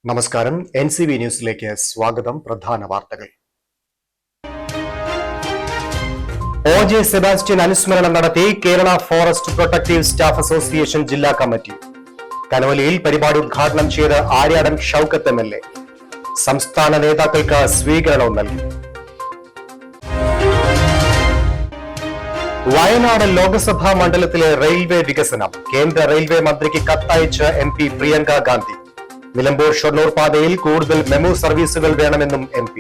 നമസ്കാരം. NCV ന്യൂസിലേക്ക് സ്വാഗതം. പ്രധാന വാർത്തകൾ. OJ സെബാസ്റ്റ്യൻ അനുസ്മരണം നടത്തി Kerala forest protective staff association ജില്ലാ കമ്മിറ്റി. കനോലിയിൽ പരിപാടി ഉദ്ഘാടനം ചെയ്ത് ആര്യാടൻ ഷൌക്കത്ത് MLA. സംസ്ഥാന നേതാക്കൾക്ക് സ്വീകരണവും നൽകി. വയനാട് ലോക്സഭാ മണ്ഡലത്തിലെ റെയിൽവേ വികസനം. കേന്ദ്ര റെയിൽവേ മന്ത്രിക്ക് കത്തയച്ച് MP പ്രിയങ്ക ഗാന്ധി. നിലമ്പൂർ ഷൊർണൂർ പാതയിൽ കൂടുതൽ മെമു സർവീസുകൾ വേണമെന്നും MP.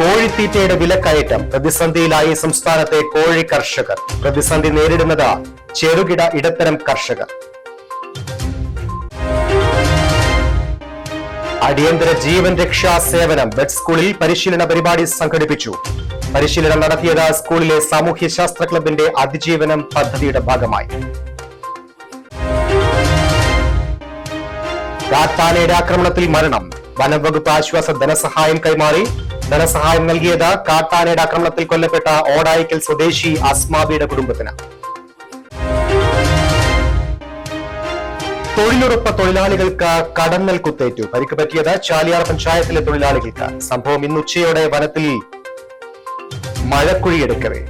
കോഴിത്തീറ്റയുടെ വിലക്കയറ്റം. പ്രതിസന്ധിയിലായി സംസ്ഥാനത്തെ കോഴി കർഷകർ. പ്രതിസന്ധി നേരിടുന്നത് ചെറുകിട ഇടത്തരം കർഷകർ. അടിയന്തര ജീവൻ രക്ഷാ സേവനം. ബെഡ് സ്കൂളിൽ പരിശീലന പരിപാടി സംഘടിപ്പിച്ചു. പരിശീലനം നടത്തിയത് സ്കൂളിലെ സാമൂഹ്യശാസ്ത്ര ക്ലബിന്റെ അതിജീവനം പദ്ധതിയുടെ ഭാഗമായി. കാട്ടാനയുടെ ആക്രമണത്തിൽ മരണം. വനംവകുപ്പ് ആശ്വാസ ധനസഹായം കൈമാറി. ധനസഹായം നൽകിയത് കാട്ടാനയുടെ ആക്രമണത്തിൽ കൊല്ലപ്പെട്ട ഓടായിക്കൽ സ്വദേശി അസ്മാബിയുടെ കുടുംബത്തിന്. തൊഴിലുറപ്പ് തൊഴിലാളികൾക്ക് കടന്നൽ കുത്തേറ്റു. പരിക്ക് പറ്റിയത് ചാലിയാർ പഞ്ചായത്തിലെ തൊഴിലാളികൾക്ക്. സംഭവം ഇന്ന് ഉച്ചയോടെ വനത്തിൽ മഴക്കുഴിയെടുക്കവേ.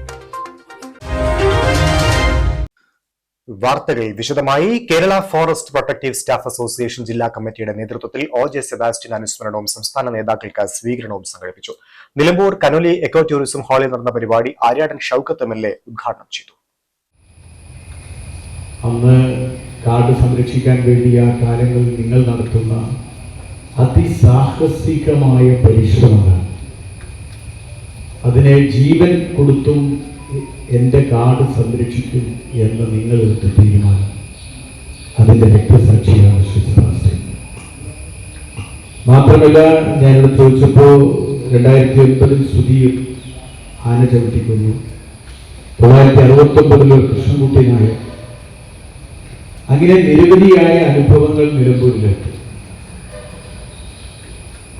വാർത്തകൾ വിശദമായി. Kerala forest protective staff association ജില്ലാ കമ്മിറ്റിയുടെ നേതൃത്വത്തിൽ OJ സെബാസ്റ്റ്യൻ അനുസ്മരണവും സംസ്ഥാന നേതാക്കൾക്ക് സ്വീകരണവും സംഘടിപ്പിച്ചു. നിലമ്പൂർ കനോലി എക്കോ ടൂറിസം ഹാളിൽ നടന്ന പരിപാടി ആര്യാടൻ ഷൌക്കത്ത് MLA ഉദ്ഘാടനം ചെയ്തു. അന്ന് കാട് സംരക്ഷിക്കാൻ വേണ്ടി ആ കാലങ്ങളിൽ നിങ്ങൾ നടത്തുന്ന അതിസാഹസികമായ പരിശ്രമങ്ങൾ, അതിനെ ജീവൻ കൊടുത്തും എൻ്റെ കാട് സംരക്ഷിക്കും എന്ന് നിങ്ങളെടുത്ത തീരുമാനം, അതിൻ്റെ രക്തസാക്ഷിയാണ് ശ്രീ സെബാസ്റ്റ്യൻ. മാത്രമല്ല, ഞാനിവിടെ ചോദിച്ചപ്പോൾ 2009 സുധീർ ആന ചവിട്ടിക്കുന്നു, 969 കൃഷ്ണൻകുട്ടി നായർ, അങ്ങനെ നിരവധിയായ അനുഭവങ്ങൾ നിലമ്പൂരിലുണ്ട്.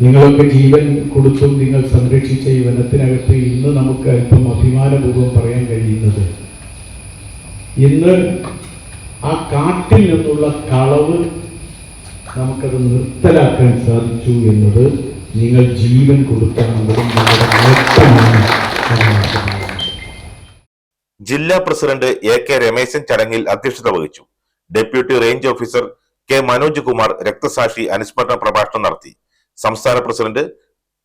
നിങ്ങളൊക്കെ ജീവൻ കൊടുത്തും നിങ്ങൾ സംരക്ഷിച്ച ഈ വനത്തിനകത്ത് ഇന്ന് നമുക്ക് അല്പം അഭിമാനപൂർവ്വം പറയാൻ കഴിയുന്നത്, ഇന്ന് ആ കാട്ടിൽ നിന്നുള്ള കളവ് നമുക്കത് നിർത്തലാക്കാൻ സാധിച്ചു എന്നത് നിങ്ങൾ ജീവൻ കൊടുത്താണെങ്കിലും നിങ്ങളുടെ നേട്ടമാണ്. ജില്ലാ പ്രസിഡന്റ് AK രമേശൻ ചടങ്ങിൽ അധ്യക്ഷത വഹിച്ചു. Deputy range officer K Manoj Kumar രക്തസാക്ഷി അനുസ്മരണ പ്രഭാഷണം നടത്തി. സംസ്ഥാന പ്രസിഡന്റ്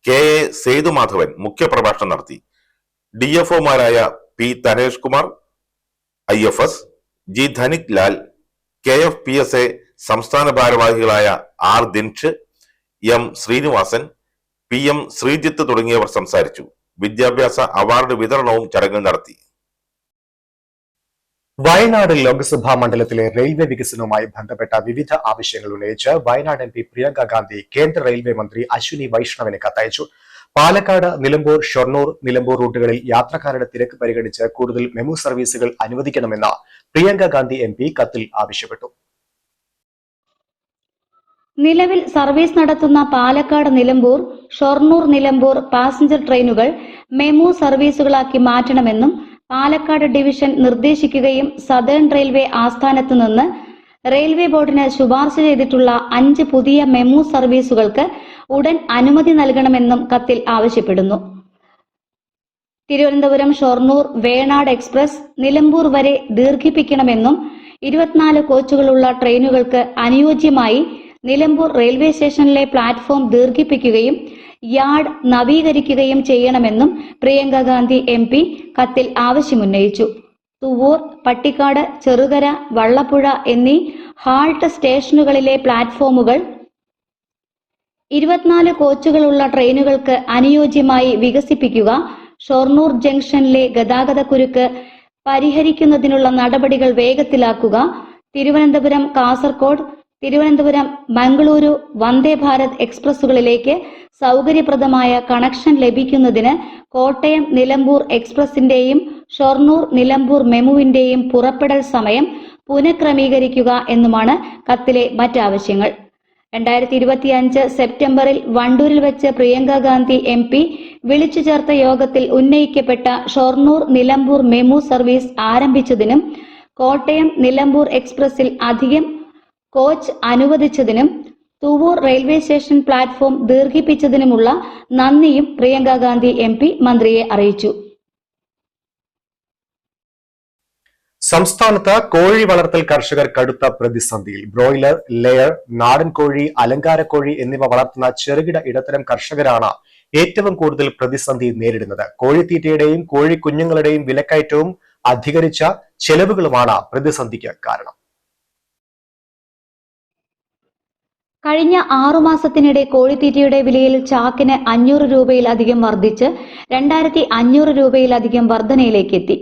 KA സേതുമാധവൻ മുഖ്യപ്രഭാഷണം നടത്തി. DFOമാരായ P Thanesh Kumar IFS, G Dhanik Lal, KFPSA സംസ്ഥാന ഭാരവാഹികളായ R Dinesh, M Sreenivasan, PM Sreejith തുടങ്ങിയവർ സംസാരിച്ചു. വിദ്യാഭ്യാസ അവാർഡ് വിതരണവും ചടങ്ങിൽ നടത്തി. വയനാട് ലോക്സഭാ മണ്ഡലത്തിലെ റെയിൽവേ വികസനവുമായി ബന്ധപ്പെട്ട വിവിധ ആവശ്യങ്ങൾ ഉന്നയിച്ച് വയനാട് MP പ്രിയങ്ക ഗാന്ധി കേന്ദ്ര റെയിൽവേ മന്ത്രി അശ്വിനി വൈഷ്ണവിന് കത്തയച്ചു. പാലക്കാട്, നിലമ്പൂർ, ഷൊർണൂർ, നിലമ്പൂർ റൂട്ടുകളിൽ യാത്രക്കാരുടെ തിരക്ക് പരിഗണിച്ച് കൂടുതൽ മെമു സർവീസുകൾ അനുവദിക്കണമെന്ന് പ്രിയങ്ക ഗാന്ധി MP കത്തിൽ ആവശ്യപ്പെട്ടു. നിലവിൽ സർവീസ് നടത്തുന്ന പാലക്കാട്, നിലമ്പൂർ, ഷൊർണൂർ, നിലമ്പൂർ പാസഞ്ചർ ട്രെയിനുകൾ മെമു സർവീസുകളാക്കി മാറ്റണമെന്നും പാലക്കാട് ഡിവിഷൻ നിർദ്ദേശിക്കുകയും സദേൺ റെയിൽവേ ആസ്ഥാനത്ത് നിന്ന് റെയിൽവേ ബോർഡിന് ശുപാർശ ചെയ്തിട്ടുള്ള 5 പുതിയ മെമു സർവീസുകൾക്ക് ഉടൻ അനുമതി നൽകണമെന്നും കത്തിൽ ആവശ്യപ്പെടുന്നു. തിരുവനന്തപുരം ഷൊർണൂർ വേണാട് എക്സ്പ്രസ് നിലമ്പൂർ വരെ ദീർഘിപ്പിക്കണമെന്നും 24 കോച്ചുകളുള്ള ട്രെയിനുകൾക്ക് അനുയോജ്യമായി നിലമ്പൂർ റെയിൽവേ സ്റ്റേഷനിലെ പ്ലാറ്റ്ഫോം ദീർഘിപ്പിക്കുകയും യാർഡ് നവീകരിക്കുകയും ചെയ്യണമെന്നും പ്രിയങ്ക ഗാന്ധി MP കത്തിൽ ആവശ്യമുന്നയിച്ചു. തുവൂർ, പട്ടിക്കാട്, ചെറുകര, വള്ളപ്പുഴ എന്നീ ഹാൾട്ട് സ്റ്റേഷനുകളിലെ പ്ലാറ്റ്ഫോമുകൾ 24 കോച്ചുകളുള്ള ട്രെയിനുകൾക്ക് അനുയോജ്യമായി വികസിപ്പിക്കുക. ഷൊർണൂർ ജംഗ്ഷനിലെ ഗതാഗതക്കുരുക്ക് പരിഹരിക്കുന്നതിനുള്ള നടപടികൾ വേഗത്തിലാക്കുക. തിരുവനന്തപുരം, കാസർഗോഡ്, തിരുവനന്തപുരം, മംഗളൂരു വന്ദേ ഭാരത് എക്സ്പ്രസുകളിലേക്ക് സൗകര്യപ്രദമായ കണക്ഷൻ ലഭിക്കുന്നതിന് കോട്ടയം നിലമ്പൂർ എക്സ്പ്രസിന്റെയും ഷൊർണൂർ നിലമ്പൂർ മെമുവിന്റെയും പുറപ്പെടൽ സമയം പുനഃക്രമീകരിക്കുക എന്നുമാണ് കത്തിലെ മറ്റാവശ്യങ്ങൾ. 2025 സെപ്റ്റംബറിൽ വണ്ടൂരിൽ വെച്ച് പ്രിയങ്ക ഗാന്ധി MP വിളിച്ചു ചേർത്ത യോഗത്തിൽ ഉന്നയിക്കപ്പെട്ട ഷൊർണൂർ നിലമ്പൂർ മെമു സർവീസ് ആരംഭിച്ചതിനും കോട്ടയം നിലമ്പൂർ എക്സ്പ്രസിൽ അധികം കോച്ച് അനുവദിച്ചതിനും തുവൂർ റെയിൽവേ സ്റ്റേഷൻ പ്ലാറ്റ്ഫോം ദീർഘിപ്പിച്ചതിനുമുള്ള നന്ദിയും പ്രിയങ്ക ഗാന്ധി MP മന്ത്രിയെ അറിയിച്ചു. സംസ്ഥാനത്ത് കോഴി വളർത്തൽ കർഷകർ കടുത്ത പ്രതിസന്ധിയിൽ. ബ്രോയിലർ, ലെയർ, നാടൻ കോഴി, അലങ്കാരക്കോഴി എന്നിവ വളർത്തുന്ന ചെറുകിട ഇടത്തരം കർഷകരാണ് ഏറ്റവും കൂടുതൽ പ്രതിസന്ധി നേരിടുന്നത്. കോഴിത്തീറ്റയുടെയും കോഴിക്കുഞ്ഞുങ്ങളുടെയും വിലക്കയറ്റവും അധികരിച്ച ചെലവുകളുമാണ് പ്രതിസന്ധിക്ക് കാരണം. കഴിഞ്ഞ 6 മാസത്തിനിടെ കോഴിത്തീറ്റയുടെ വിലയിൽ ചാക്കിന് 500 രൂപയിലധികം വർദ്ധിച്ച് 2500 രൂപയിലധികം വർധനയിലേക്ക് എത്തി.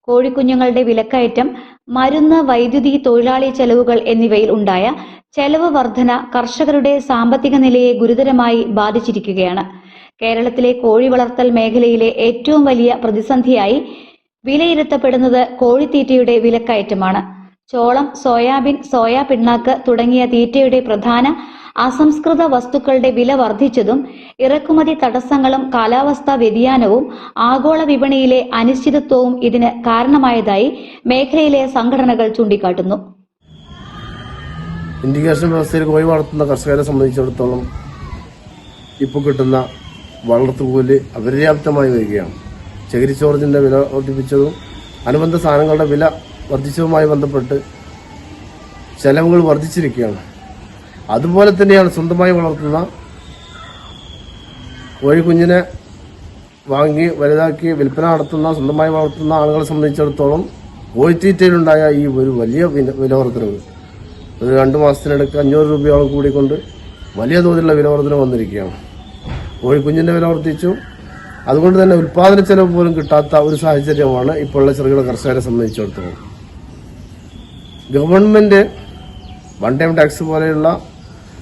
കോഴിക്കുഞ്ഞുങ്ങളുടെ വിലക്കയറ്റം, മരുന്ന്, വൈദ്യുതി, തൊഴിലാളി ചെലവുകൾ എന്നിവയിൽ ഉണ്ടായ ചെലവ് വർധന കർഷകരുടെ സാമ്പത്തിക നിലയെ ഗുരുതരമായി ബാധിച്ചിരിക്കുകയാണ്. കേരളത്തിലെ കോഴി വളർത്തൽ മേഖലയിലെ ഏറ്റവും വലിയ പ്രതിസന്ധിയായി വിലയിരുത്തപ്പെടുന്നത് കോഴിത്തീറ്റയുടെ വിലക്കയറ്റമാണ്. ചോളം, സോയാബീൻ, സോയാ പിണ്ണാക്ക് തുടങ്ങിയ തീറ്റയുടെ പ്രധാന അസംസ്കൃത വസ്തുക്കളുടെ വില വർദ്ധിച്ചതും ഇറക്കുമതി തടസ്സങ്ങളും കാലാവസ്ഥാ വ്യതിയാനവും ആഗോള വിപണിയിലെ അനിശ്ചിതത്വവും ഇതിന് കാരണമായതായി മേഖലയിലെ സംഘടനകൾ ചൂണ്ടിക്കാട്ടുന്നു. ഇൻഡിക്കേഷൻ വ്യവസ്ഥയിൽ കോഴി വളർത്തുന്ന കർഷകരെ സംബന്ധിച്ചിടത്തോളം ഇപ്പോൾ കിട്ടുന്ന വളർത്തുകൂലി അപര്യാപ്തമായി വരികയാണ്. ചകിരിച്ചോറിന്റെ വില വർദ്ധിപ്പിച്ചതും അനുബന്ധ സാധനങ്ങളുടെ വില വർദ്ധിച്ചതുമായി ബന്ധപ്പെട്ട് ചെലവുകൾ വർദ്ധിച്ചിരിക്കുകയാണ്. അതുപോലെ തന്നെയാണ് സ്വന്തമായി വളർത്തുന്ന കോഴിക്കുഞ്ഞിനെ വാങ്ങി വലുതാക്കി വിൽപ്പന നടത്തുന്ന സ്വന്തമായി വളർത്തുന്ന ആളുകളെ സംബന്ധിച്ചിടത്തോളം കോഴിത്തീറ്റയിലുണ്ടായ ഈ ഒരു വലിയ വില വർധനവ് ഒരു 2 മാസത്തിനിടയ്ക്ക് 500 രൂപയോളം കൂടിക്കൊണ്ട് വലിയ തോതിലുള്ള വില വർധന വന്നിരിക്കുകയാണ്. കോഴിക്കുഞ്ഞിൻ്റെ വില വർദ്ധിച്ചു. അതുകൊണ്ട് തന്നെ ഉൽപ്പാദന ചെലവ് പോലും കിട്ടാത്ത ഒരു സാഹചര്യമാണ് ഇപ്പോഴുള്ള ചെറുകിട കർഷകരെ സംബന്ധിച്ചിടത്തോളം. ഗവൺമെന്റ് വൺ ടൈം ടാക്സ് പോലെയുള്ള,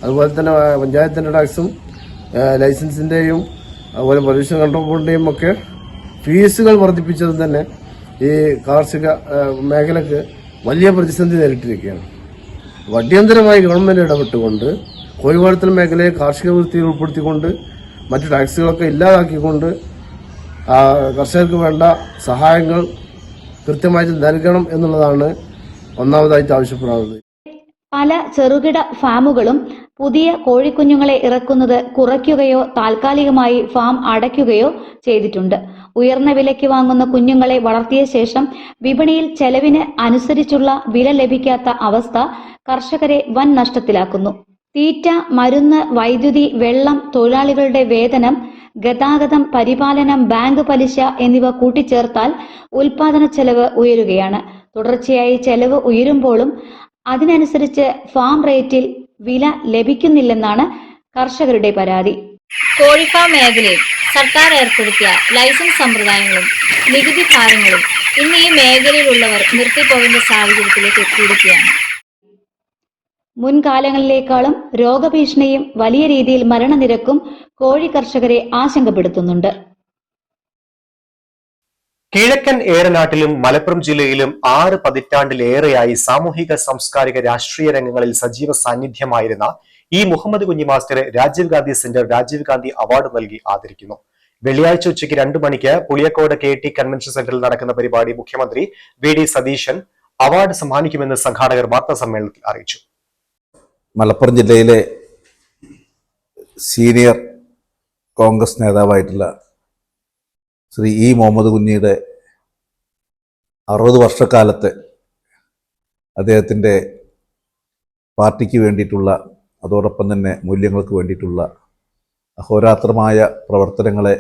അതുപോലെ തന്നെ പഞ്ചായത്തിൻ്റെ ടാക്സും ലൈസൻസിൻ്റെയും അതുപോലെ പൊല്യൂഷൻ കൺട്രോൾ ബോർഡിൻ്റെയും ഒക്കെ ഫീസുകൾ വർദ്ധിപ്പിച്ചതും തന്നെ ഈ കാർഷിക മേഖലയ്ക്ക് വലിയ പ്രതിസന്ധി നേരിട്ടിരിക്കുകയാണ്. അടിയന്തരമായി ഗവൺമെന്റ് ഇടപെട്ടുകൊണ്ട് കോഴി വളർത്തൽ മേഖലയെ കാർഷിക വൃത്തിയിൽ ഉൾപ്പെടുത്തിക്കൊണ്ട് മറ്റു ടാക്സുകളൊക്കെ ഇല്ലാതാക്കിക്കൊണ്ട് കർഷകർക്ക് വേണ്ട സഹായങ്ങൾ കൃത്യമായിട്ട് നൽകണം എന്നുള്ളതാണ് ഒന്നാമതായിട്ട് ആവശ്യപ്പെടുന്നത്. പല ചെറുകിട ഫാമുകളും പുതിയ കോഴിക്കുഞ്ഞുങ്ങളെ ഇറക്കുന്നത് കുറയ്ക്കുകയോ താൽക്കാലികമായി ഫാം അടയ്ക്കുകയോ ചെയ്തിട്ടുണ്ട്. ഉയർന്ന വിലയ്ക്ക് വാങ്ങുന്ന കുഞ്ഞുങ്ങളെ വളർത്തിയ ശേഷം വിപണിയിൽ ചെലവിന് അനുസരിച്ചുള്ള വില ലഭിക്കാത്ത അവസ്ഥ കർഷകരെ വൻ നഷ്ടത്തിലാക്കുന്നു. തീറ്റ, മരുന്ന്, വൈദ്യുതി, വെള്ളം, തൊഴിലാളികളുടെ വേതനം, ഗതാഗതം, പരിപാലനം, ബാങ്ക് പലിശ എന്നിവ കൂട്ടിച്ചേർത്താൽ ഉൽപാദന ചെലവ് ഉയരുകയാണ്. തുടർച്ചയായി ചെലവ് ഉയരുമ്പോഴും അതിനനുസരിച്ച് ഫാം റേറ്റിൽ വില ലഭിക്കുന്നില്ലെന്നാണ് കർഷകരുടെ പരാതി. കോഴിഫാം മേഖലയിൽ സർക്കാർ ഏർപ്പെടുത്തിയ ലൈസൻസ് സമ്പ്രദായങ്ങളും നികുതി ഭാരങ്ങളും ഇന്ന് ഈ മേഖലയിലുള്ളവർ നിർത്തിപ്പോകുന്ന സാഹചര്യത്തിലേക്ക് എത്തിയിരിക്കുകയാണ്. മുൻകാലങ്ങളിലേക്കാളും രോഗഭീഷണിയും വലിയ രീതിയിൽ മരണനിരക്കും കോഴി കർഷകരെ ആശങ്കപ്പെടുത്തുന്നുണ്ട്. കിഴക്കൻ ഏറനാട്ടിലും മലപ്പുറം ജില്ലയിലും 6 പതിറ്റാണ്ടിലേറെയായി സാമൂഹിക, സാംസ്കാരിക, രാഷ്ട്രീയ രംഗങ്ങളിൽ സജീവ സാന്നിധ്യമായിരുന്ന ഈ മുഹമ്മദ് കുഞ്ഞി മാസ്റ്ററെ രാജീവ് ഗാന്ധി സെന്റർ രാജീവ് ഗാന്ധി അവാർഡ് നൽകി ആദരിക്കുന്നു. വെള്ളിയാഴ്ച ഉച്ചയ്ക്ക് 2 മണിക്ക് പുളിയക്കോട് KT കൺവെൻഷൻ സെന്ററിൽ നടക്കുന്ന പരിപാടി മുഖ്യമന്ത്രി VD സതീശൻ അവാർഡ് സമ്മാനിക്കുമെന്ന് സംഘാടകർ വാർത്താ സമ്മേളനത്തിൽ അറിയിച്ചു. മലപ്പുറം ജില്ലയിലെ സീനിയർ കോൺഗ്രസ് നേതാവായിട്ടുള്ള ശ്രീ E മുഹമ്മദ് കുഞ്ഞിയുടെ 60 വർഷക്കാലത്തെ അദ്ദേഹത്തിൻ്റെ പാർട്ടിക്ക് വേണ്ടിയിട്ടുള്ള, അതോടൊപ്പം തന്നെ മൂല്യങ്ങൾക്ക് വേണ്ടിയിട്ടുള്ള അഹോരാത്രമായ പ്രവർത്തനങ്ങളെ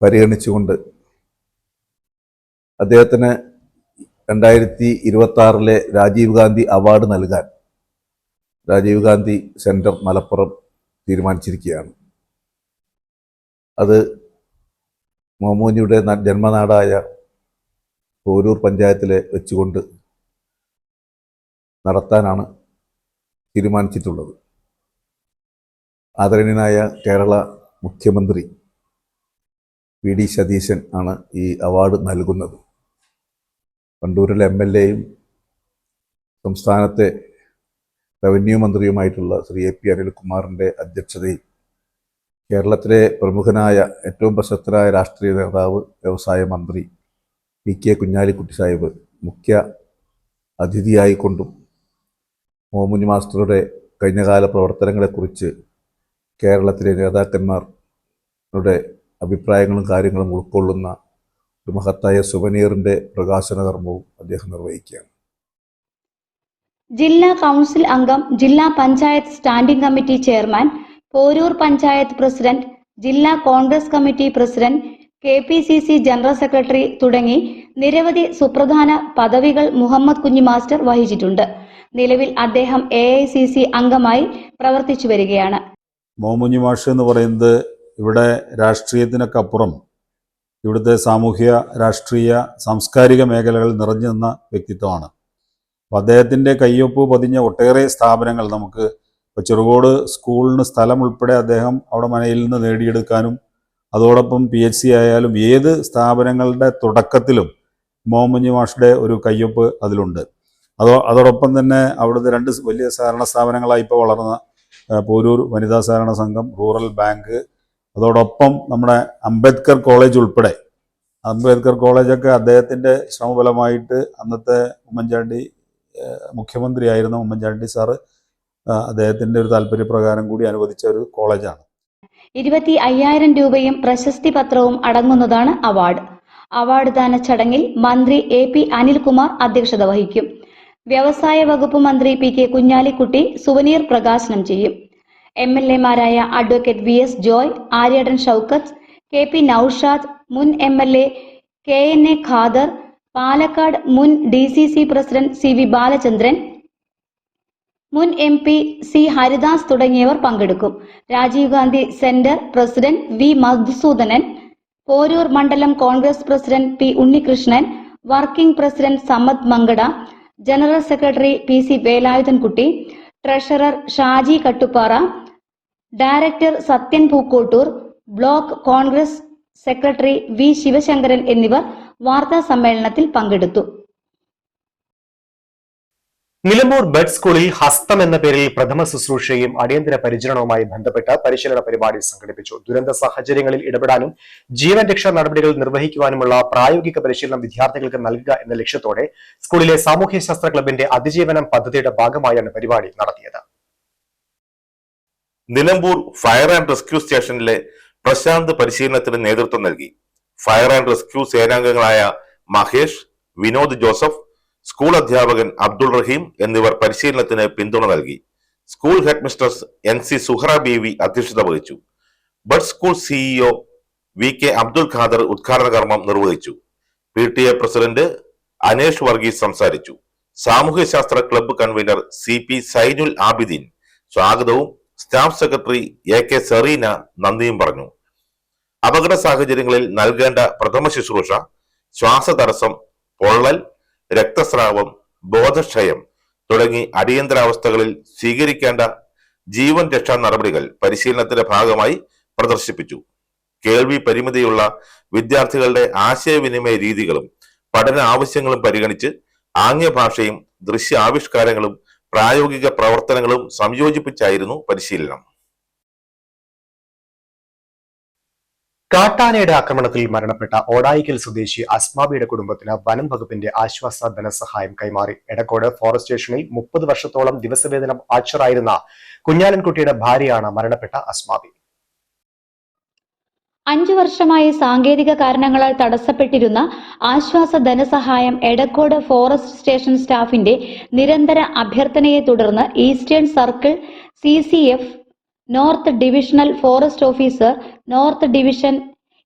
പരിഗണിച്ചുകൊണ്ട് അദ്ദേഹത്തിന് 2026 രാജീവ് ഗാന്ധി അവാർഡ് നൽകാൻ രാജീവ് ഗാന്ധി സെന്റർ മലപ്പുറം തീരുമാനിച്ചിരിക്കുകയാണ്. അത് മുഹമ്മൂഞ്ഞിയുടെ ജന്മനാടായ പോരൂർ പഞ്ചായത്തിലെ വെച്ചുകൊണ്ട് നടത്താനാണ് തീരുമാനിച്ചിട്ടുള്ളത്. ആദരണീയനായ കേരള മുഖ്യമന്ത്രി VD സതീശൻ ആണ് ഈ അവാർഡ് നൽകുന്നത്. വണ്ടൂരിലെ MLAയും സംസ്ഥാനത്തെ റവന്യൂ മന്ത്രിയുമായിട്ടുള്ള ശ്രീ AP അനിൽകുമാറിൻ്റെ അധ്യക്ഷതയിൽ കേരളത്തിലെ പ്രമുഖനായ ഏറ്റവും പ്രശസ്തരായ രാഷ്ട്രീയ നേതാവ്, വ്യവസായ മന്ത്രി PK കുഞ്ഞാലിക്കുട്ടി സാഹിബ് മുഖ്യ അതിഥിയായിക്കൊണ്ടും മോമുനി മാസ്റ്ററുടെ കഴിഞ്ഞകാല പ്രവർത്തനങ്ങളെക്കുറിച്ച് കേരളത്തിലെ നേതാക്കന്മാരുടെ അഭിപ്രായങ്ങളും കാര്യങ്ങളും ഉൾക്കൊള്ളുന്ന ഒരു മഹത്തായ സുവനീറിൻ്റെ പ്രകാശന കർമ്മവും അദ്ദേഹം നിർവഹിക്കുകയാണ്. ജില്ലാ കൗൺസിൽ അംഗം, ജില്ലാ panchayat standing committee chairman, Poroor panchayat president, ജില്ലാ Congress committee president, KPCC general secretary തുടങ്ങി നിരവധി സുപ്രധാന പദവികൾ മുഹമ്മദ് കുഞ്ഞി മാസ്റ്റർ വഹിച്ചിട്ടുണ്ട്. നിലവിൽ അദ്ദേഹം AICC അംഗമായി പ്രവർത്തിച്ചു വരികയാണ്. മോമുഞ്ഞി മാഷ് എന്ന് പറയുന്നത് ഇവിടെ രാഷ്ട്രീയത്തിനൊക്കെ അപ്പുറം ഇവിടുത്തെ സാമൂഹ്യ, രാഷ്ട്രീയ, സാംസ്കാരിക മേഖലകളിൽ നിറഞ്ഞു നിന്ന വ്യക്തിത്വമാണ്. അപ്പോൾ അദ്ദേഹത്തിൻ്റെ കയ്യൊപ്പ് പതിഞ്ഞ ഒട്ടേറെ സ്ഥാപനങ്ങൾ നമുക്ക് ഇപ്പോൾ ചെറുകോട് സ്കൂളിന് സ്ഥലം ഉൾപ്പെടെ അദ്ദേഹം അവിടെ മനയിൽ നിന്ന് നേടിയെടുക്കാനും അതോടൊപ്പം PHC ആയാലും ഏത് സ്ഥാപനങ്ങളുടെ തുടക്കത്തിലും മോമുഞ്ഞി മാഷുടെ ഒരു കയ്യൊപ്പ് അതിലുണ്ട്. അതോടൊപ്പം തന്നെ അവിടുത്തെ 2 വലിയ സഹകരണ സ്ഥാപനങ്ങളായി ഇപ്പോൾ വളർന്ന പോരൂർ വനിതാ സഹകരണ സംഘം, റൂറൽ ബാങ്ക്, അതോടൊപ്പം നമ്മുടെ അംബേദ്കർ കോളേജ് ഉൾപ്പെടെ. അംബേദ്കർ കോളേജൊക്കെ അദ്ദേഹത്തിൻ്റെ ശ്രമഫലമായിട്ട് അന്നത്തെ ഉമ്മൻചാണ്ടി മുഖ്യമന്ത്രിയായിരുന്ന ഉമ്മൻചാണ്ടി സാറ് അദ്ദേഹത്തിൻ്റെ ഒരു താല്പര്യപ്രകാരം കൂടി അനുവദിച്ച ഒരു കോളേജാണ്. 25,000 രൂപയും പ്രശസ്തി പത്രവും അടങ്ങുന്നതാണ് അവാർഡ്. അവാർഡ് ദാന ചടങ്ങിൽ മന്ത്രി AP അനിൽകുമാർ അധ്യക്ഷത വഹിക്കും. വ്യവസായ വകുപ്പ് മന്ത്രി PK കുഞ്ഞാലിക്കുട്ടി സുവനീർ പ്രകാശനം ചെയ്യും. MLA മാരായ advocate VS Joy, Aryadan Shoukath, KP Noushad, മുൻ MLA KNA ഖാദർ, പാലക്കാട് മുൻ DCC പ്രസിഡന്റ് CV ബാലചന്ദ്രൻ, മുൻ MP C ഹരിദാസ് തുടങ്ങിയവർ പങ്കെടുക്കും. Rajiv Gandhi centre president V Madhusoodanan, Porur മണ്ഡലം Congress president P Unnikrishnan, working president Sammath Mankada, general secretary PC Velayudhankutty, treasurer Shaji Kattuppara, director Sathyan Pookkottur, block Congress secretary V Sivasankaran എന്നിവർ വാർത്താ സമ്മേളനത്തിൽ പങ്കെടുത്തു. നിലമ്പൂർ ബഡ് സ്കൂളിൽ ഹസ്തം എന്ന പേരിൽ പ്രഥമ ശുശ്രൂഷയും അടിയന്തര പരിചരണവുമായി ബന്ധപ്പെട്ട് പരിശീലന പരിപാടി സംഘടിപ്പിച്ചു. ദുരന്ത സാഹചര്യങ്ങളിൽ ഇടപെടാനും ജീവൻ രക്ഷാ നടപടികൾ നിർവഹിക്കുവാനുമുള്ള പ്രായോഗിക പരിശീലനം വിദ്യാർത്ഥികൾക്ക് നൽകുക എന്ന ലക്ഷ്യത്തോടെ സ്കൂളിലെ സാമൂഹ്യശാസ്ത്ര ക്ലബിന്റെ അതിജീവനം പദ്ധതിയുടെ ഭാഗമായാണ് പരിപാടി നടത്തിയത്. നിലമ്പൂർ ഫയർ ആൻഡ് റെസ്ക്യൂ സ്റ്റേഷനിലെ പ്രശാന്ത് പരിശീലനത്തിന് നേതൃത്വം നൽകി. ഫയർ ആൻഡ് റെസ്ക്യൂ സേനാംഗങ്ങളായ മഹേഷ്, വിനോദ് ജോസഫ്, സ്കൂൾ അധ്യാപകൻ അബ്ദുൾ റഹീം എന്നിവർ പരിശീലനത്തിന് പിന്തുണ നൽകി. School head mistress NC Suhara Beevi അധ്യക്ഷത വഹിച്ചു. Bud school CEO VK Abdul Khader ഉദ്ഘാടന കർമ്മം നിർവഹിച്ചു. PTA പ്രസിഡന്റ് അനേഷ് വർഗീസ് സംസാരിച്ചു. സാമൂഹ്യശാസ്ത്ര club convener CP Sainul Abideen സ്വാഗതവും സ്റ്റാഫ് സെക്രട്ടറി AK സെറീന നന്ദിയും പറഞ്ഞു. അപകട സാഹചര്യങ്ങളിൽ നൽകേണ്ട പ്രഥമ ശുശ്രൂഷ, ശ്വാസതടസ്സം, പൊള്ളൽ, രക്തസ്രാവം, ബോധക്ഷയം തുടങ്ങി അടിയന്തരാവസ്ഥകളിൽ സ്വീകരിക്കേണ്ട ജീവൻ രക്ഷാ നടപടികൾ പരിശീലനത്തിന്റെ ഭാഗമായി പ്രദർശിപ്പിച്ചു. കേൾവി പരിമിതിയുള്ള വിദ്യാർത്ഥികളുടെ ആശയവിനിമയ രീതികളും പഠന ആവശ്യങ്ങളും പരിഗണിച്ച് ആംഗ്യഭാഷയും ദൃശ്യാവിഷ്കാരങ്ങളും പ്രായോഗിക പ്രവർത്തനങ്ങളും സംയോജിപ്പിച്ചായിരുന്നു പരിശീലനം. കാട്ടാനയുടെ ആക്രമണത്തിൽ മരണപ്പെട്ട ഓടായിക്കൽ സ്വദേശി അസ്മാബിയുടെ കുടുംബത്തിന് വനം വകുപ്പിന്റെ ആശ്വാസ ധനസഹായം കൈമാറി. എടക്കോട് ഫോറസ്റ്റ് സ്റ്റേഷനിൽ 30 വർഷത്തോളം ദിവസവേതനം ആച്ചറായിരുന്ന കുഞ്ഞാലൻകുട്ടിയുടെ ഭാര്യയാണ് മരണപ്പെട്ട അസ്മാബി. 5 വർഷമായി സാങ്കേതിക കാരണങ്ങളാൽ തടസ്സപ്പെട്ടിരുന്ന ആശ്വാസ ധനസഹായം എടക്കോട് ഫോറസ്റ്റ് സ്റ്റേഷൻ സ്റ്റാഫിന്റെ നിരന്തര അഭ്യർത്ഥനയെ തുടർന്ന് eastern circle CCF, north divisional forest officer, north division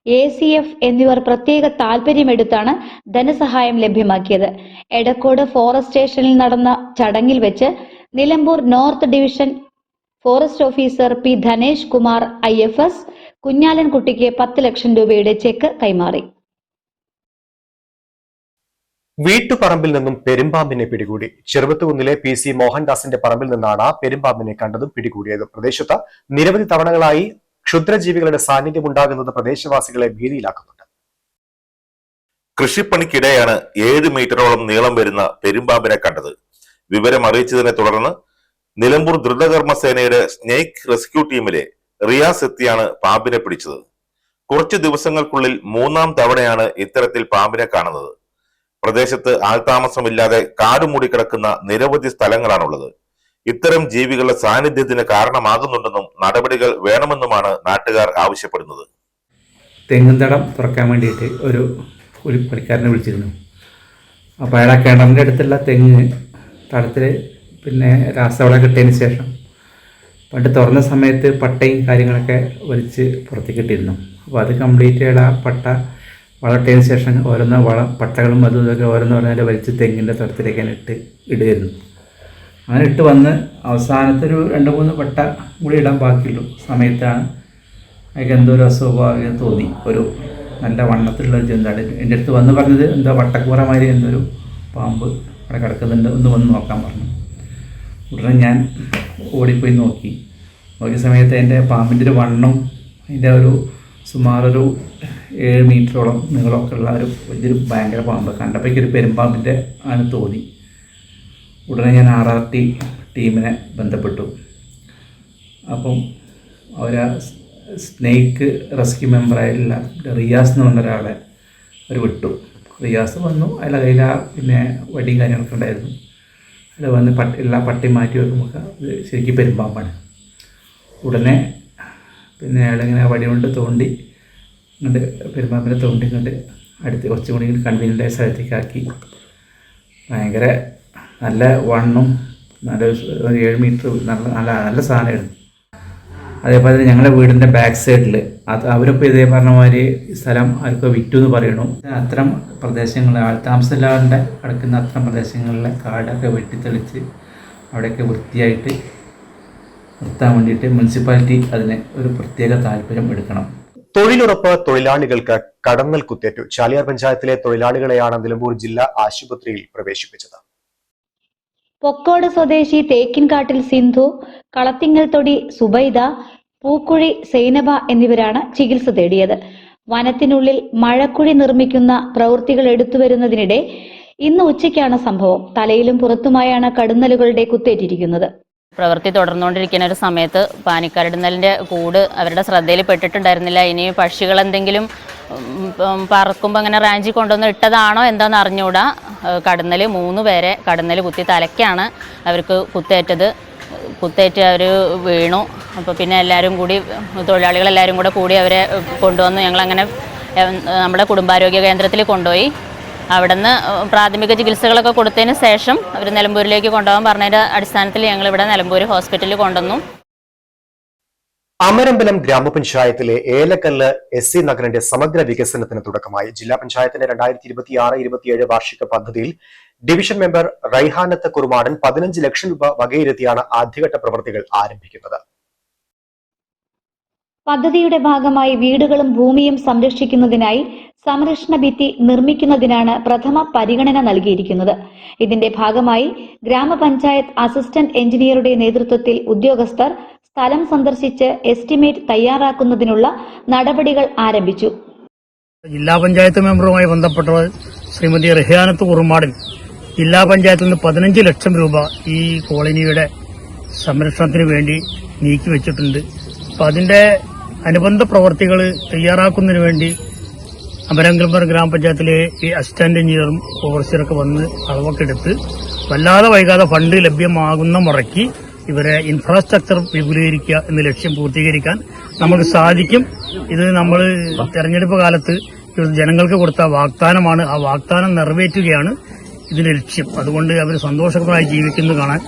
ACF എന്നിവർ പ്രത്യേക താൽപര്യമെടുത്താണ് ധനസഹായം ലഭ്യമാക്കിയത്. എടക്കോട് ഫോറസ്റ്റ് സ്റ്റേഷനിൽ നടന്ന ചടങ്ങിൽ വെച്ച് Nilambur north division forest officer P Dhanesh Kumar IFS കുഞ്ഞാലൻകുട്ടിക്ക് 10 ലക്ഷം രൂപയുടെ ചെക്ക് കൈമാറി. വീട്ടുപറമ്പിൽ നിന്നും പെരുമ്പാമ്പിനെ പിടികൂടി. ചെറുവത്തുകുന്നിലെ PC മോഹൻദാസിന്റെ പറമ്പിൽ നിന്നാണ് പെരുമ്പാമ്പിനെ കണ്ടതും പിടികൂടിയതും. പ്രദേശത്ത് നിരവധി തവണകളായി ക്ഷുദ്രജീവികളുടെ സാന്നിധ്യം ഉണ്ടാകുന്നത് പ്രദേശവാസികളെ ഭീതിയിലാക്കുന്നുണ്ട്. കൃഷിപ്പണിക്കിടെയാണ് 7 മീറ്ററോളം നീളം വരുന്ന പെരുമ്പാമ്പിനെ കണ്ടത്. വിവരം അറിയിച്ചതിനെ തുടർന്ന് നിലമ്പൂർ ദ്രുതകർമ്മ സേനയുടെ സ്നേക്ക് റെസ്ക്യൂ ടീമിലെ റിയാസ് എത്തിയാണ് പാമ്പിനെ പിടിച്ചത്. കുറച്ചു ദിവസങ്ങൾക്കുള്ളിൽ 3ാം തവണയാണ് ഇത്തരത്തിൽ പാമ്പിനെ കാണുന്നത്. പ്രദേശത്ത് ആൾതാമസമില്ലാതെ കാട് മൂടിക്കിടക്കുന്ന നിരവധി സ്ഥലങ്ങളാണുള്ളത്. ഇത്തരം ജീവികളുടെ സാന്നിധ്യത്തിന് കാരണമാകുന്നുണ്ടെന്നും നടപടികൾ വേണമെന്നുമാണ് നാട്ടുകാർ ആവശ്യപ്പെടുന്നത്. തെങ്ങും തടം തുറക്കാൻ വേണ്ടിയിട്ട് ഒരു കൂലിപ്പണിക്കാരനെ വിളിച്ചിരുന്നു. അപ്പോൾ അയാൾ ആ കിണറിൻ്റെ അടുത്തുള്ള തെങ്ങ് തടത്തിൽ രാസവളം കിട്ടിയതിന് ശേഷം പണ്ട് തുറന്ന സമയത്ത് പട്ടയും കാര്യങ്ങളൊക്കെ വലിച്ച് പുറത്തേക്ക് ഇട്ടിരുന്നു. അപ്പോൾ അത് കംപ്ലീറ്റ് അയാൾ ആ പട്ട വളർത്തിയതിന് ശേഷം ഓരോന്നോ പട്ടകളും അതും ഇതൊക്കെ ഓരോന്നോരോന്നെ വലിച്ച് തെങ്ങിൻ്റെ തടത്തിലേക്ക് ഇടുമായിരുന്നു. അങ്ങനെ ഇട്ട് വന്ന് അവസാനത്തെ ഒരു 2-3 പട്ട കൂടി ഇടാൻ ബാക്കിയുള്ളൂ സമയത്താണ് അയാൾക്ക് എന്തോ ഒരു അസ്വാഭാവികം തോന്നി. ഒരു നല്ല വണ്ണത്തിലുള്ള ഒരു ജന്താണ് എൻ്റെ അടുത്ത് വന്ന് പറഞ്ഞത് എന്തോ വട്ടക്കൂറമാതിരി എന്തൊരു പാമ്പ് അവിടെ കിടക്കുന്നുണ്ട്, ഒന്ന് വന്ന് നോക്കാൻ പറഞ്ഞു. ഉടനെ ഞാൻ ഓടിപ്പോയി നോക്കിയ സമയത്ത് എൻ്റെ പാമ്പിൻ്റെ ഒരു വണ്ണം അതിൻ്റെ ഒരു സുമാറൊരു 7 മീറ്ററോളം നീളമൊക്കെ ഉള്ള ഒരു വലിയൊരു ഭയങ്കര പാമ്പ് കണ്ടപ്പോഴേക്ക് ഒരു പെരുമ്പാമ്പിൻ്റെ ആണ് തോന്നി. ഉടനെ ഞാൻ RRT ടീമിനെ ബന്ധപ്പെട്ടു. അപ്പം അവർ സ്നേക്ക് റെസ്ക്യൂ മെമ്പറായിട്ടുള്ള റിയാസ് എന്ന് പറഞ്ഞ ഒരാളെ അവർ വിട്ടു. റിയാസ് വന്നു, അയാളുടെ കയ്യിൽ വടിയും കാര്യങ്ങളൊക്കെ ഉണ്ടായിരുന്നു. അയാൾ വന്ന് എല്ലാ പട്ടിയും മാറ്റി വെക്കുമ്പോൾ ഇത് ശരിക്കും പെരുമ്പാമ്പാണ്. ഉടനെ അയാളിങ്ങനെ വടി കൊണ്ട് തോണ്ടി ഇങ്ങോട്ട് പെരുമ്പാമ്പിനെ തോണ്ടി ഇങ്ങോട്ട് അടുത്ത് കുറച്ചും കൂടി കൺവീനിയൻ്റായ സ്ഥലത്തേക്കാക്കി. ഭയങ്കര നല്ല വണ്ണും നല്ല 7 മീറ്റർ നല്ല സാധനമായിരുന്നു. അതേപോലെ തന്നെ ഞങ്ങളുടെ വീടിൻ്റെ ബാക്ക് സൈഡിൽ അവരിപ്പോൾ ഇതേ പറഞ്ഞ മാതിരി സ്ഥലം ആർക്കോ വിറ്റു എന്ന് പറയണു. അത്തരം പ്രദേശങ്ങൾ ആൾതാമസമില്ലാതെ കിടക്കുന്ന അത്തരം പ്രദേശങ്ങളിലെ കാടൊക്കെ വെട്ടിത്തെളിച്ച് അവിടെയൊക്കെ വൃത്തിയായിട്ട് നിർത്താൻ വേണ്ടിയിട്ട് മുനിസിപ്പാലിറ്റി അതിന് ഒരു പ്രത്യേക താല്പര്യം എടുക്കണം. തൊഴിലുറപ്പ് തൊഴിലാളികൾക്ക് കടന്നൽ കുത്തേറ്റു. ചാലിയാർ പഞ്ചായത്തിലെ തൊഴിലാളികളെയാണ് നിലമ്പൂർ ജില്ലാ ആശുപത്രിയിൽ പ്രവേശിപ്പിച്ചത്. പൊക്കോട് സ്വദേശി തേക്കിൻകാട്ടിൽ സിന്ധു, കളത്തിങ്ങൽ തൊടി സുബൈദ, പൂക്കുഴി സൈനബ എന്നിവരാണ് ചികിത്സ തേടിയത്. വനത്തിനുള്ളിൽ മഴക്കുഴി നിർമ്മിക്കുന്ന പ്രവൃത്തികൾ എടുത്തുവരുന്നതിനിടെ ഇന്ന് ഉച്ചയ്ക്കാണ് സംഭവം. തലയിലും പുറത്തുമായാണ് കടന്നലുകളുടെ കുത്തേറ്റിരിക്കുന്നത്. പ്രവൃത്തി തുടർന്നുകൊണ്ടിരിക്കുന്ന ഒരു സമയത്ത് പാനിക്കരടുന്നലിൻ്റെ കൂട് അവരുടെ ശ്രദ്ധയിൽ പെട്ടിട്ടുണ്ടായിരുന്നില്ല. ഇനി പക്ഷികൾ എന്തെങ്കിലും പറക്കുമ്പോൾ അങ്ങനെ റാഞ്ചി കൊണ്ടുവന്ന് ഇട്ടതാണോ എന്താണെന്ന് അറിഞ്ഞുകൂടാ. കടന്നൽ 3 പേരെ കടന്നൽ കുത്തി തലയ്ക്കാണ് അവർക്ക് കുത്തേറ്റ് അവർ വീണു. അപ്പോൾ പിന്നെ എല്ലാവരും കൂടി തൊഴിലാളികളെല്ലാവരും കൂടി അവരെ കൊണ്ടുവന്നു. ഞങ്ങളങ്ങനെ നമ്മുടെ കുടുംബാരോഗ്യ കേന്ദ്രത്തിൽ കൊണ്ടുപോയി. അവിടെ നിന്ന് പ്രാഥമിക ചികിത്സകളൊക്കെ കൊടുത്തതിന് ശേഷം അവർ നിലമ്പൂരിലേക്ക് കൊണ്ടുപോകാൻ പറഞ്ഞതിൻ്റെ അടിസ്ഥാനത്തിൽ ഞങ്ങളിവിടെ നിലമ്പൂർ ഹോസ്പിറ്റലിൽ കൊണ്ടുവന്നു. അമരമ്പലം ഗ്രാമപഞ്ചായത്തിലെ ഏലക്കല്ല് SC നഗറിന്റെ സമഗ്ര വികസനത്തിന് തുടക്കമായി. ജില്ലാ പഞ്ചായത്തിന്റെ 2026-27 വാർഷിക പദ്ധതിയിൽ ഡിവിഷൻ മെമ്പർ റൈഹാനത്ത് കുറുമാടൻ 15 ലക്ഷം രൂപ വകയിരുത്തിയാണ് ആദ്യഘട്ട പ്രവൃത്തികൾ ആരംഭിക്കുന്നത്. പദ്ധതിയുടെ ഭാഗമായി വീടുകളും ഭൂമിയും സംരക്ഷിക്കുന്നതിനായി സംരക്ഷണ ഭിത്തി നിർമ്മിക്കുന്നതിനാണ് പ്രഥമ പരിഗണന നൽകിയിരിക്കുന്നത്. ഇതിന്റെ ഭാഗമായി ഗ്രാമപഞ്ചായത്ത് അസിസ്റ്റന്റ് എഞ്ചിനീയറുടെ നേതൃത്വത്തിൽ ഉദ്യോഗസ്ഥർ സ്ഥലം സന്ദർശിച്ച് എസ്റ്റിമേറ്റ് തയ്യാറാക്കുന്നതിനുള്ള നടപടികൾ ആരംഭിച്ചു. ജില്ലാ പഞ്ചായത്ത് മെമ്പറുമായി ബന്ധപ്പെട്ടവർ ശ്രീമതി റഹിയാനത്ത് കുറുമാടൻ ജില്ലാ പഞ്ചായത്തിൽ നിന്ന് 15 ലക്ഷം രൂപ ഈ കോളനിയുടെ സംരക്ഷണത്തിന് വേണ്ടി നീക്കിവെച്ചിട്ടുണ്ട്. അപ്പോൾ അതിന്റെ അനുബന്ധ പ്രവർത്തികൾ തയ്യാറാക്കുന്നതിന് വേണ്ടി അമരമ്പലം ഗ്രാമപഞ്ചായത്തിലെ ഈ അസിസ്റ്റന്റ് എഞ്ചിനീയറും ഓവർസിയറൊക്കെ വന്ന് അളവൊക്കെ എടുത്ത് വല്ലാതെ വൈകാതെ ഫണ്ട് ലഭ്യമാകുന്ന മുറയ്ക്ക് ഇവരെ ഇൻഫ്രാസ്ട്രക്ചർ വിപുലീകരിക്കുക എന്ന ലക്ഷ്യം പൂർത്തീകരിക്കാൻ നമുക്ക് സാധിക്കും. ഇത് നമ്മൾ തെരഞ്ഞെടുപ്പ് കാലത്ത് ജനങ്ങൾക്ക് കൊടുത്ത വാഗ്ദാനമാണ്. ആ വാഗ്ദാനം നിറവേറ്റുകയാണ് ഇതിന്റെ ലക്ഷ്യം. അതുകൊണ്ട് അവർ സന്തോഷകരമായി ജീവിക്കുന്നത് കാണാൻ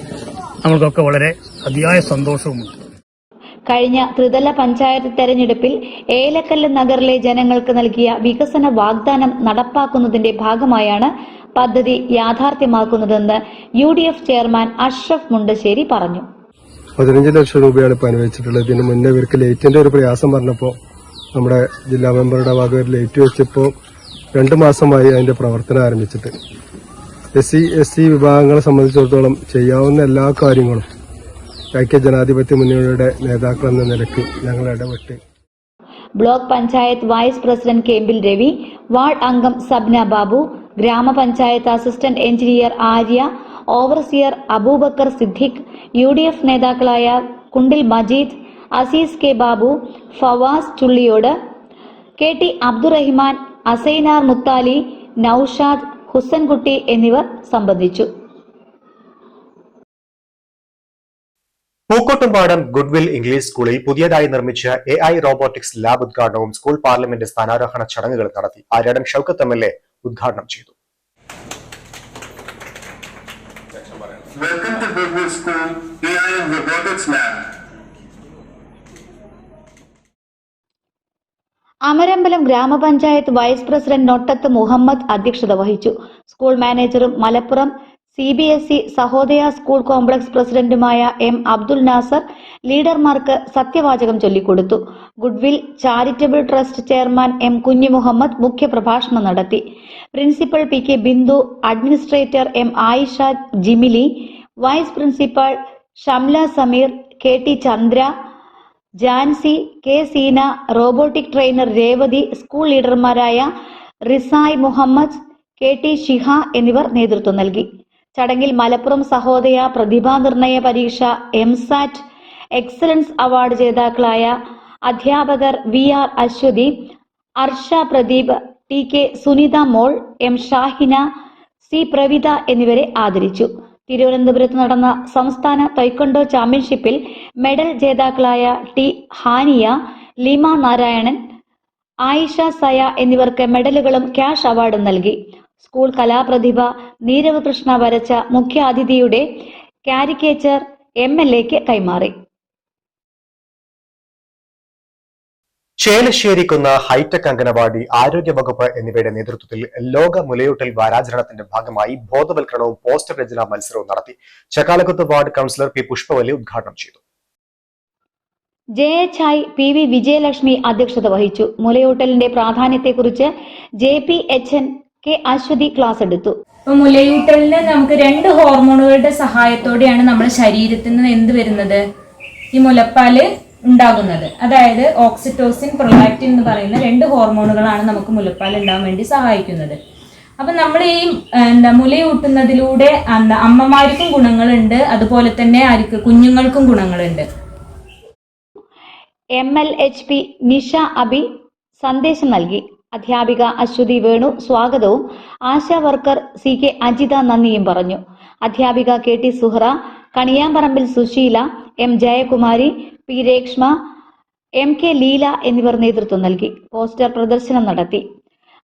നമ്മൾക്കൊക്കെ വളരെ അതിയായ സന്തോഷവുമുണ്ട്. കഴിഞ്ഞ ത്രിതല പഞ്ചായത്ത് തെരഞ്ഞെടുപ്പിൽ ഏലക്കല്ല് നഗറിലെ ജനങ്ങൾക്ക് നൽകിയ വികസന വാഗ്ദാനം നടപ്പാക്കുന്നതിന്റെ ഭാഗമായാണ് പദ്ധതി യാഥാർത്ഥ്യമാക്കുന്നതെന്ന് UDF ചെയർമാൻ അഷ്റഫ് മുണ്ടശ്ശേരി പറഞ്ഞു. 15 ലക്ഷം രൂപയാണ് ഇപ്പോൾ അനുവദിച്ചിട്ടുള്ളത്. ഇതിന് മുന്നേ ഇവർക്ക് ലൈറ്റിന്റെ ഒരു പ്രയാസം പറഞ്ഞപ്പോൾ നമ്മുടെ ജില്ലാ മെമ്പറുടെ വക ഒരു ലൈറ്റ് വെച്ചപ്പോൾ 2 മാസമായി അതിന്റെ പ്രവർത്തനം ആരംഭിച്ചിട്ട്. SC വിഭാഗങ്ങളെ സംബന്ധിച്ചിടത്തോളം ചെയ്യാവുന്ന എല്ലാ കാര്യങ്ങളും ഐക്യ ജനാധിപത്യ മുന്നണിയുടെ നേതാക്കൾ എന്ന നിലയ്ക്ക് ഞങ്ങൾ ഇടപെട്ട് block panchayat vice president Kempil Ravi, ward അംഗം സബ്ന ബാബു, ഗ്രാമപഞ്ചായത്ത് assistant engineer Arya, overseer Abubakar Siddique, UDF നേതാക്കളായ കുണ്ടിൽ മജീദ്, അസീസ് K ബാബു, ഫവാസ് ചുള്ളിയോട്, KT അബ്ദുറഹിമാൻ, അസൈനാർ മുത്താലി, നൌഷാദ്, ഹുസൻകുട്ടി എന്നിവർ സംബന്ധിച്ചു. പൂക്കോട്ടുംപാടം ഗുഡ്വിൽ ഇംഗ്ലീഷ് സ്കൂളിൽ പുതിയതായി നിർമ്മിച്ച AI റോബോട്ടിക്സ് ലാബ് ഉദ്ഘാടനവും സ്കൂൾ പാർലമെന്റ് സ്ഥാനാരോഹണ ചടങ്ങുകൾ നടത്തി. ആര്യാടൻ ഷൌക്കത്ത് MLA ഉദ്ഘാടനം ചെയ്തു. Welcome to Goodwill School AI and Robotics Lab. Amarambalam ഗ്രാമപഞ്ചായത്ത് വൈസ് പ്രസിഡന്റ് നൊട്ടത്ത് മുഹമ്മദ് അധ്യക്ഷത വഹിച്ചു. സ്കൂൾ മാനേജറും Malappuram CBSE Sahodaya school complex പ്രസിഡന്റുമായ M. അബ്ദുൽ നാസർ ലീഡർമാർക്ക് സത്യവാചകം ചൊല്ലിക്കൊടുത്തു. Goodwill charitable trust chairman M. Kunhi Muhammad മുഖ്യപ്രഭാഷണം നടത്തി. Principal PK Bindu, administrator M. Ayisha Jimili, vice principal Shamla Sameer, KT Chandra, Jancy, K. Seena, robotic trainer Revathi, school ലീഡർമാരായ റിസായ് മുഹമ്മദ്, KT ഷിഹ എന്നിവർ നേതൃത്വം നൽകി. ചടങ്ങിൽ മലപ്പുറം സഹോദയ പ്രതിഭാനിർണയ പരീക്ഷ MSAT എക്സലൻസ് അവാർഡ് ജേതാക്കളായ അധ്യാപകർ VR അശ്വതി, അർഷ പ്രദീപ്, TK സുനിത മോൾ, M. ഷാഹിന, C. പ്രവിത എന്നിവരെ ആദരിച്ചു. തിരുവനന്തപുരത്ത് നടന്ന സംസ്ഥാന തൈക്കൊണ്ടോ ചാമ്പ്യൻഷിപ്പിൽ മെഡൽ ജേതാക്കളായ T. ഹാനിയ, ലീമ നാരായണൻ, ആയിഷ സയ എന്നിവർക്ക് മെഡലുകളും ക്യാഷ് അവാർഡും നൽകി. സ്കൂൾ കലാപ്രതിഭ നീരവ് കൃഷ്ണ വരച്ച മുഖ്യാതിഥിയുടെ കാരിക്കേച്ചർ MLAക്ക് കൈമാറി. ചേലശ്ശേരിക്കുന്ന് ഹൈടെക് അംഗനവാടി, ആരോഗ്യവകുപ്പ് എന്നിവയുടെ നേതൃത്വത്തിൽ ലോക മുലയൂട്ടൽ വാരാചരണത്തിന്റെ ഭാഗമായി ബോധവൽക്കരണവും പോസ്റ്റർ രചനാ മത്സരവും നടത്തി. Chakkalakuth ward councillor P. Pushpavalli ഉദ്ഘാടനം ചെയ്തു. JHI PV വിജയലക്ഷ്മി അധ്യക്ഷത വഹിച്ചു. മുലയൂട്ടലിന്റെ പ്രാധാന്യത്തെക്കുറിച്ച് JPHN K. അശ്വതി ക്ലാസ് എടുത്തു. മുലയൂട്ടലിന് നമുക്ക് 2 ഹോർമോണുകളുടെ സഹായത്തോടെയാണ് നമ്മുടെ ശരീരത്തിൽ നിന്ന് എന്ത് വരുന്നത്, ഈ മുലപ്പാല് ഉണ്ടാകുന്നത്. അതായത് ഓക്സിറ്റോസിൻ, പ്രൊലാക്റ്റിൻ എന്ന് പറയുന്ന 2 ഹോർമോണുകളാണ് നമുക്ക് മുലപ്പാൽ ഉണ്ടാകാൻ വേണ്ടി സഹായിക്കുന്നത്. അപ്പൊ നമ്മൾ ഈ മുലയൂട്ടുന്നതിലൂടെ അമ്മമാർക്കും ഗുണങ്ങളുണ്ട്, അതുപോലെ തന്നെ കുഞ്ഞുങ്ങൾക്കും ഗുണങ്ങളുണ്ട്. MLHP നിഷ അബി സന്ദേശം നൽകി. അധ്യാപിക അശ്വതി വേണു സ്വാഗതവും ആശാ വർക്കർ CK അജിത നന്ദിയും പറഞ്ഞു. അധ്യാപിക KT Suhara, Kaniyamparambil Susheela, M. Jayakumari, P. Reshma, MK Leela എന്നിവർ നേതൃത്വം നൽകി. പോസ്റ്റർ പ്രദർശനം നടത്തി.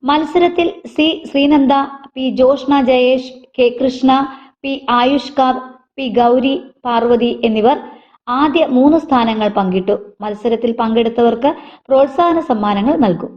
മത്സരത്തിൽ C. Sreenanda, P. Joshna Jayesh, K. Krishna, P. ആയുഷ്കാർ, P. Gauri, Parvathi എന്നിവർ ആദ്യ 3 സ്ഥാനങ്ങൾ പങ്കിട്ടു. മത്സരത്തിൽ പങ്കെടുത്തവർക്ക് പ്രോത്സാഹന സമ്മാനങ്ങൾ നൽകും.